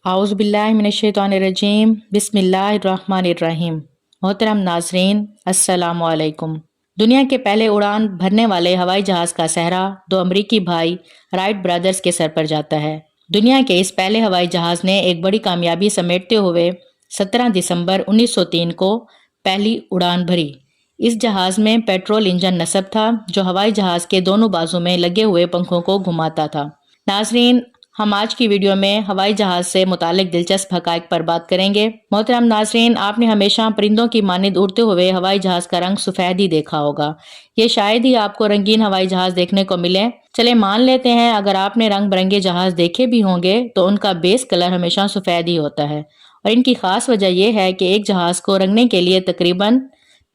आउज़ बिल्लाहि मिनश्शैतानिर्रजीम बिस्मिल्लाहिर्रहमानिर्रहीम। मोहतरम नाज़रीन, अस्सलामु अलैकुम। दुनिया के पहले उड़ान भरने वाले हवाई जहाज़ का सहरा दो अमरीकी भाई राइट ब्रदर्स के सर पर जाता है। दुनिया के इस पहले हवाई जहाज़ ने एक बड़ी कामयाबी समेटते हुए 17 दिसंबर 1903 को पहली उड़ान भरी। इस जहाज़ में पेट्रोल इंजन नस्ब था जो हवाई जहाज़ के दोनों बाजू में लगे हुए पंखों को घुमाता था। नाज़रीन, हम आज की वीडियो में हवाई जहाज से मुतालिक दिलचस्प हकाइक पर बात करेंगे। मोहतरम नाज़रीन, आपने हमेशा परिंदों की मानिंद उड़ते हुए हवाई जहाज का रंग सफ़ेद ही देखा होगा। ये शायद ही आपको रंगीन हवाई जहाज देखने को मिले। चले मान लेते हैं अगर आपने रंग बिरंगे जहाज देखे भी होंगे तो उनका बेस कलर हमेशा सफ़ेद ही होता है और इनकी खास वजह यह है कि एक जहाज को रंगने के लिए तकरीबन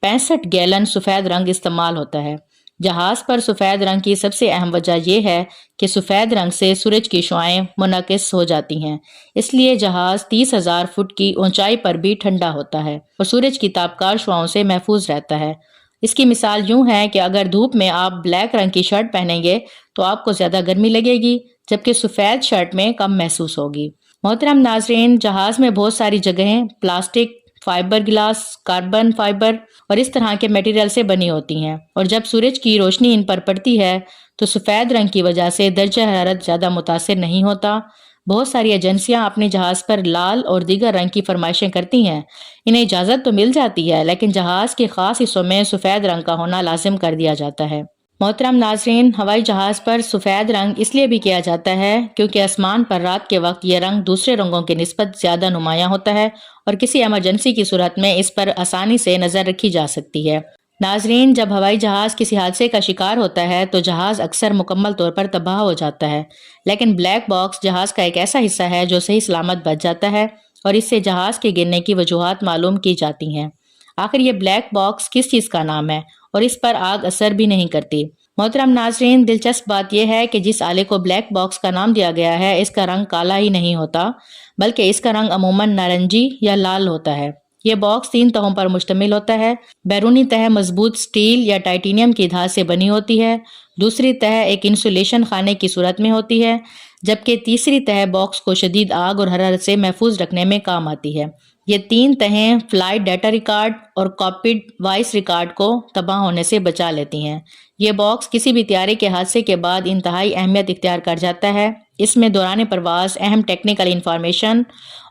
65 गैलन सफ़ेद रंग इस्तेमाल होता है। जहाज पर सफ़ेद रंग की सबसे अहम वजह यह है कि सफ़ेद रंग से सूरज की शुआएं मुनक़िस हो जाती हैं, इसलिए जहाज 30,000 फुट की ऊंचाई पर भी ठंडा होता है और सूरज की तापकार शुआओं से महफूज रहता है। इसकी मिसाल यूं है कि अगर धूप में आप ब्लैक रंग की शर्ट पहनेंगे तो आपको ज़्यादा गर्मी लगेगी, जबकि सफ़ेद शर्ट में कम महसूस होगी। मोहतरम नाज़रीन, जहाज में बहुत सारी जगहें plastic, fibre glass, carbon fibre और इस तरह के मटेरियल से बनी होती हैं और जब सूरज की रोशनी इन पर पड़ती है तो सफ़ेद रंग की वजह से दर्जा हरारत ज़्यादा मुतासिर नहीं होता। बहुत सारी एजेंसियां अपने जहाज पर लाल और दीगर रंग की फरमाइशें करती हैं। इन्हें इजाज़त तो मिल जाती है लेकिन जहाज के खास हिस्सों में सफ़ेद रंग का होना लाजिम कर दिया जाता है। मोहतरम नाज़रीन, हवाई जहाज़ पर सफ़ेद रंग इसलिए भी किया जाता है क्योंकि आसमान पर रात के वक्त यह रंग दूसरे रंगों के निस्बत ज़्यादा नुमायां होता है और किसी एमरजेंसी की सूरत में इस पर आसानी से नज़र रखी जा सकती है। नाज़रीन, जब हवाई जहाज़ किसी हादसे का शिकार होता है तो जहाज़ अक्सर मुकम्मल तौर पर तबाह हो जाता है, लेकिन ब्लैक बॉक्स जहाज़ का एक ऐसा हिस्सा है जो सही सलामत बच जाता है और इससे जहाज़ के गिरने की वजूहात मालूम की जाती हैं। आखिर ये ब्लैक बॉक्स किस चीज़ का नाम है और इस पर आग असर भी नहीं करती। मोहतरम नाज़रीन, दिलचस्प बात यह है कि जिस आले को ब्लैक बॉक्स का नाम दिया गया है इसका रंग काला ही नहीं होता, बल्कि इसका रंग अमूमन नारंगी या लाल होता है। यह बॉक्स 3 तहों पर मुश्तमिल होता है। बैरूनी तह मजबूत स्टील या टाइटेनियम की धात से बनी होती है, दूसरी तह एक इंसुलेशन खाने की सूरत में होती है, जबकि तीसरी तह बॉक्स को शदीद आग और हरारत से महफूज रखने में काम आती है। ये 3 तहें फ्लाइट डाटा रिकॉर्ड और कॉकपिट वॉइस रिकॉर्ड को तबाह होने से बचा लेती हैं। ये बॉक्स किसी भी त्यारे के हादसे के बाद इंतहाई अहमियत इख्तियार कर जाता है। इसमें दौरान परवास अहम टेक्निकल इंफॉर्मेशन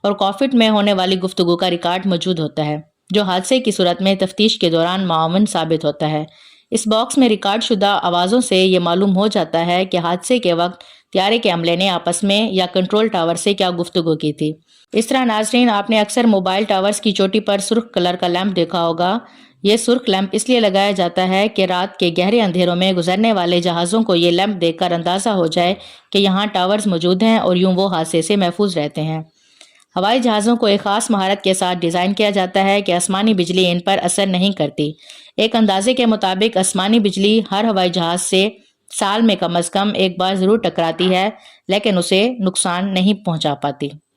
और कॉकपिट में होने वाली गुफ्तगू का रिकॉर्ड मौजूद होता है, जो हादसे की सूरत में तफ्तीश के दौरान मावन साबित होता है। इस बॉक्स में रिकॉर्ड शुदा आवाज़ों से ये मालूम हो जाता है कि हादसे के वक्त त्यारे के अमले ने आपस में या कंट्रोल टावर से क्या गुफ्तगू की थी। इस तरह नाजरीन, आपने अक्सर मोबाइल टावर्स की चोटी पर सुर्ख कलर का लैंप देखा होगा। ये सुर्ख लैंप इसलिए लगाया जाता है कि रात के गहरे अंधेरों में गुजरने वाले जहाज़ों को ये लैंप देखकर अंदाज़ा हो जाए कि यहाँ टावर्स मौजूद हैं और यूं वो हादसे से महफूज रहते हैं। हवाई जहाज़ों को एक ख़ास महारत के साथ डिज़ाइन किया जाता है कि आसमानी बिजली इन पर असर नहीं करती। एक अंदाजे के मुताबिक आसमानी बिजली हर हवाई जहाज़ से साल में कम अज़ कम एक बार ज़रूर टकराती है, लेकिन उसे नुकसान नहीं पहुँचा पाती।